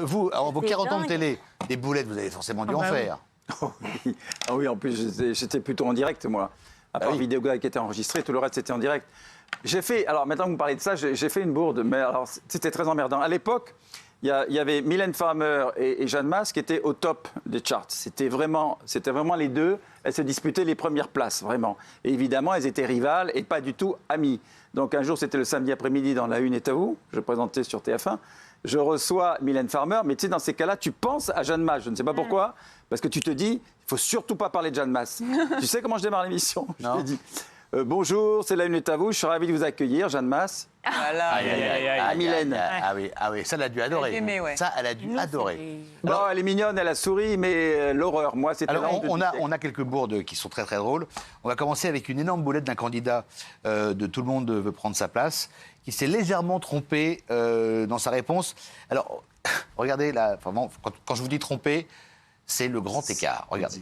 Vous, alors, vos 40 ans de télé, des boulettes, vous avez forcément dû en faire. Ah oui, en plus, j'étais plutôt en direct, moi. À part Vidéo Gag qui était enregistré, tout le reste, c'était en direct. J'ai fait, alors maintenant que vous parlez de ça, j'ai fait une bourde, mais alors c'était très emmerdant. À l'époque, il y avait Mylène Farmer et Jeanne Masse qui étaient au top des charts. C'était vraiment les deux. Elles se disputaient les premières places, vraiment. Et évidemment, elles étaient rivales et pas du tout amies. Donc un jour, c'était le samedi après-midi dans La Une est à vous. Je présentais sur TF1. Je reçois Mylène Farmer, mais tu sais, dans ces cas-là, tu penses à Jeanne Masse. Je ne sais pas pourquoi, parce que tu te dis, il ne faut surtout pas parler de Jeanne Masse. Tu sais comment je démarre l'émission? Je te dis, bonjour, c'est La Une est à vous. Je suis ravi de vous accueillir, Jeanne Masse. Voilà. Ah, Mylène. Ah oui, ça, elle a dû adorer. Elle aimait, ouais. Ça, elle a dû adorer. Non, elle est mignonne, elle a souri, mais l'horreur, moi, c'était Alors, la honte de on a quelques bourdes qui sont très très drôles. On va commencer avec une énorme boulette d'un candidat de Tout le monde veut prendre sa place, qui s'est légèrement trompé dans sa réponse. Alors, regardez, là, vraiment, quand je vous dis trompé, c'est le grand écart. Regardez.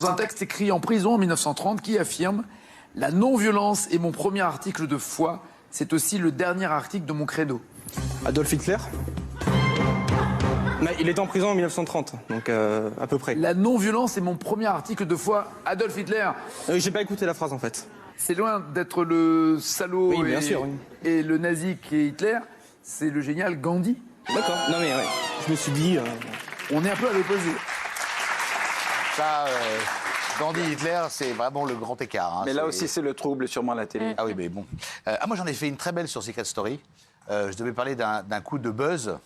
Dans un texte écrit en prison en 1930 qui affirme « La non-violence est mon premier article de foi, c'est aussi le dernier article de mon credo ». Adolf Hitler. Mais il était en prison en 1930, donc à peu près. La non-violence est mon premier article de foi, Adolf Hitler. J'ai pas écouté la phrase en fait. C'est loin d'être le salaud Oui, bien sûr, oui. et le nazi qui est Hitler, c'est le génial Gandhi. D'accord, non mais ouais, je me suis dit... On est un peu à l'opposé. Ça, Gandhi, Hitler, c'est vraiment le grand écart. Hein. Mais là aussi, c'est le trouble, sûrement, à la télé. Ah oui, mais bon. Moi, j'en ai fait une très belle sur Secret Story. Je devais parler d'un coup de buzz.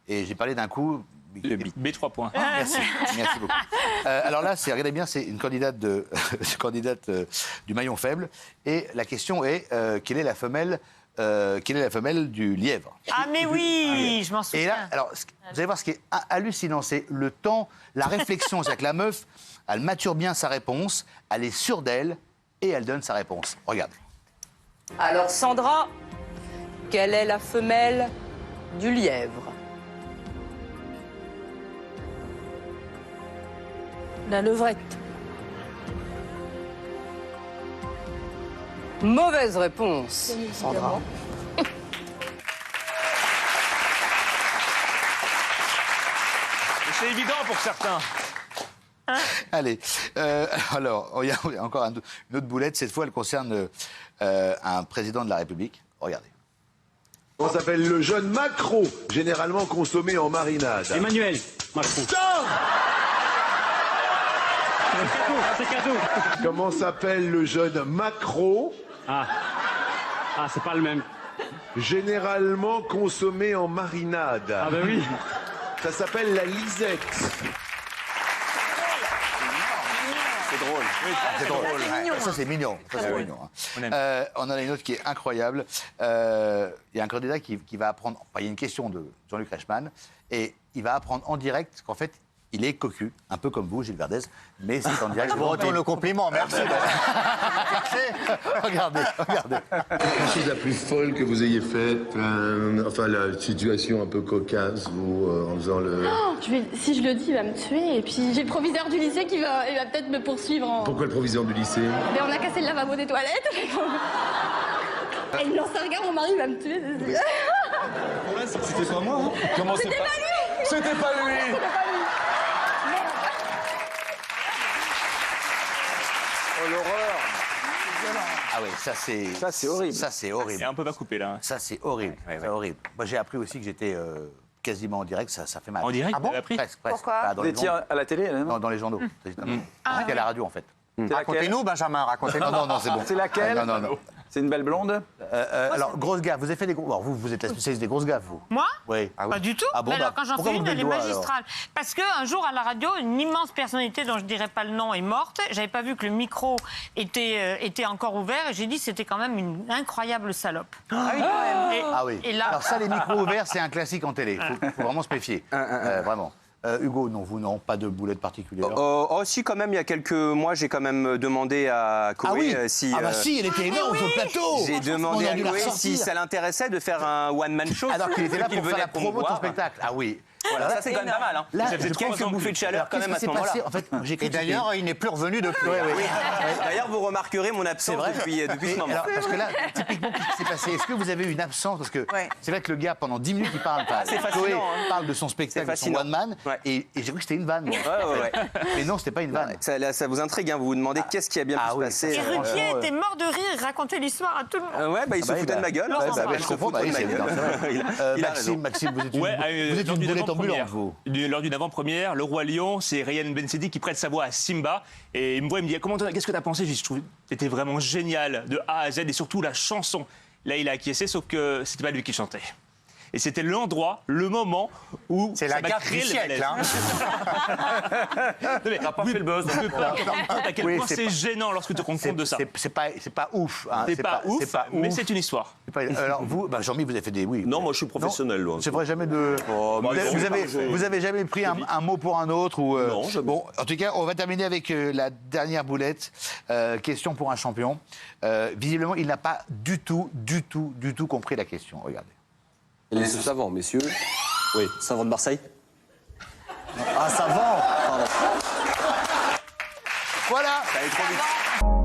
Et j'ai parlé d'un coup... Le B3 points. Merci, merci beaucoup. Alors là, regardez bien, c'est une candidate, du maillon faible. Et la question est, quelle est la femelle du lièvre? Ah mais oui, je m'en souviens. Et là, alors, vous allez voir ce qui est hallucinant, c'est le temps, la réflexion. C'est-à-dire que la meuf, elle mature bien sa réponse, elle est sûre d'elle et elle donne sa réponse. Regardez. Alors Sandra, quelle est la femelle du lièvre? La levrette. Mauvaise réponse, Sandra. C'est évident pour certains. Allez, alors, il y a encore une autre boulette. Cette fois, elle concerne un président de la République. Regardez. On s'appelle le jeune maquereau, généralement consommé en marinade. Emmanuel Macron. C'est cadeau. Comment s'appelle le jeune maquereau, Ah, c'est pas le même. généralement consommé en marinade? Ah bah oui. Ça s'appelle la lisette. C'est drôle. C'est drôle. Ouais. Ça, c'est mignon. Ça, c'est mignon. Hein. On en a une autre qui est incroyable. Il y a un candidat qui va apprendre... Enfin, il y a une question de Jean-Luc Reichmann. Et il va apprendre en direct qu'en fait, il est cocu, un peu comme vous, Gilles Verdez, mais c'est en direct. Je vous retourne le compliment, merci. Regardez. La chose la plus folle que vous ayez faite, enfin la situation un peu cocasse, vous, en faisant le... Si je le dis, il va me tuer. Et puis j'ai le proviseur du lycée qui va peut-être me poursuivre. Pourquoi le proviseur du lycée? Mais on a cassé le lavabo des toilettes. Et il me lance un regard, mon mari va me tuer. C'était pas moi, hein. Comment c'est pas lui. C'était pas lui. Oh, l'horreur. Ah oui, ça c'est horrible. Ça c'est horrible. Et un peu va couper là. Ça c'est horrible. C'est horrible. Moi j'ai appris aussi que j'étais quasiment en direct, ça fait mal. En direct, Ah bon? vous avez appris? Presque. Pourquoi Pas dans Vous les étiez journaux. à la télé, là, non? Non, dans les journaux. C'était à la radio en fait. Racontez-nous, Benjamin, racontez-nous. Non, c'est bon. C'est laquelle? Non. C'est une belle blonde? Alors, grosse gaffe, vous avez fait des grosses... Alors, vous êtes la spécialiste des grosses gaffes, vous? Moi Oui. Pas du tout. Ah bon, mais alors, bah, quand j'en pourquoi fais vous une, levez elle est le doigt, alors magistrale. Parce qu'un jour, à la radio, une immense personnalité dont je ne dirais pas le nom est morte. J'avais pas vu que le micro était encore ouvert. Et j'ai dit c'était quand même une incroyable salope. Ah oui, quand même. Ah oui. Et là... Alors ça, les micros ouverts, c'est un classique en télé. Il faut vraiment se méfier. Vraiment. Hugo, non, vous, non, pas de boulette particulière. Oh, si, quand même, il y a quelques mois, j'ai quand même demandé à Chloé si... Ah bah si, elle était énorme sur le plateau. J'ai demandé On à aurait dû la Chloé si ressortir. ça l'intéressait de faire un one-man show. Alors qu'il était là qu'il pour faire venait la promo de son promouvoir. spectacle. Ah oui. Voilà, ça c'est quand même pas mal. Hein. Là, J'ai fait quelques bouffées de chaleur quand même à ce moment-là. En fait, j'ai cru Et que d'ailleurs, il n'est plus revenu depuis. Oui. D'ailleurs, vous remarquerez mon absence depuis ce moment. Alors, parce que là, typiquement, qu'est-ce qui s'est passé? Est-ce que vous avez eu une absence? Parce que Ouais. c'est vrai que le gars, pendant 10 minutes, il parle pas. C'est fascinant. parle de son spectacle, de son fascinant. one man, Ouais. et j'ai cru que c'était une vanne. moi. Ouais. Mais non, c'était pas une vanne. Ça vous intrigue, hein, vous vous demandez qu'est-ce qui a bien pu se oui, passer. Et Ruquier était mort de rire, il racontait l'histoire à tout le monde. Ouais, il se foutait de ma gueule. Laurent Barra. Je comprends, bah oui, c'est évident, c'est vrai. Il a raison. Maxime, vous êtes une, Ouais, vous êtes lors une d'une boulette avant-première. ambulante, vous. Lors d'une avant-première, Le Roi Lion, c'est Ryan Bensetti qui prête sa voix à Simba. Et il me voit, il me dit qu'est-ce que t'as pensé? Je trouve que c'était vraiment génial, de A à Z, et surtout la chanson. Là, il a acquiescé, sauf que c'était pas lui qui chantait. Et c'était l'endroit, le moment où C'est ça la m'a gaffe créé du le siècle, malaise. hein. T'as pas fait le buzz. Tu peux pas te rendre compte à quel Oui, point c'est c'est pas- gênant lorsque tu te rends compte de ça. C'est pas ouf. Hein. C'est pas ouf, c'est pas mais ouf. c'est une histoire. C'est pas- Alors vous, Jean-Mi, vous avez fait des oui. Non, moi je suis professionnel. Non, c'est vrai, jamais de. Vous avez jamais pris un mot pour un autre ou. Non, jamais. Bon, en tout cas, on va terminer avec la dernière boulette. Question pour un champion. Visiblement, il n'a pas du tout compris la question. Regardez. Les savants, messieurs. Oui, savant de Marseille. Ah, savant. Pardon. Voilà. Ça allait trop vite.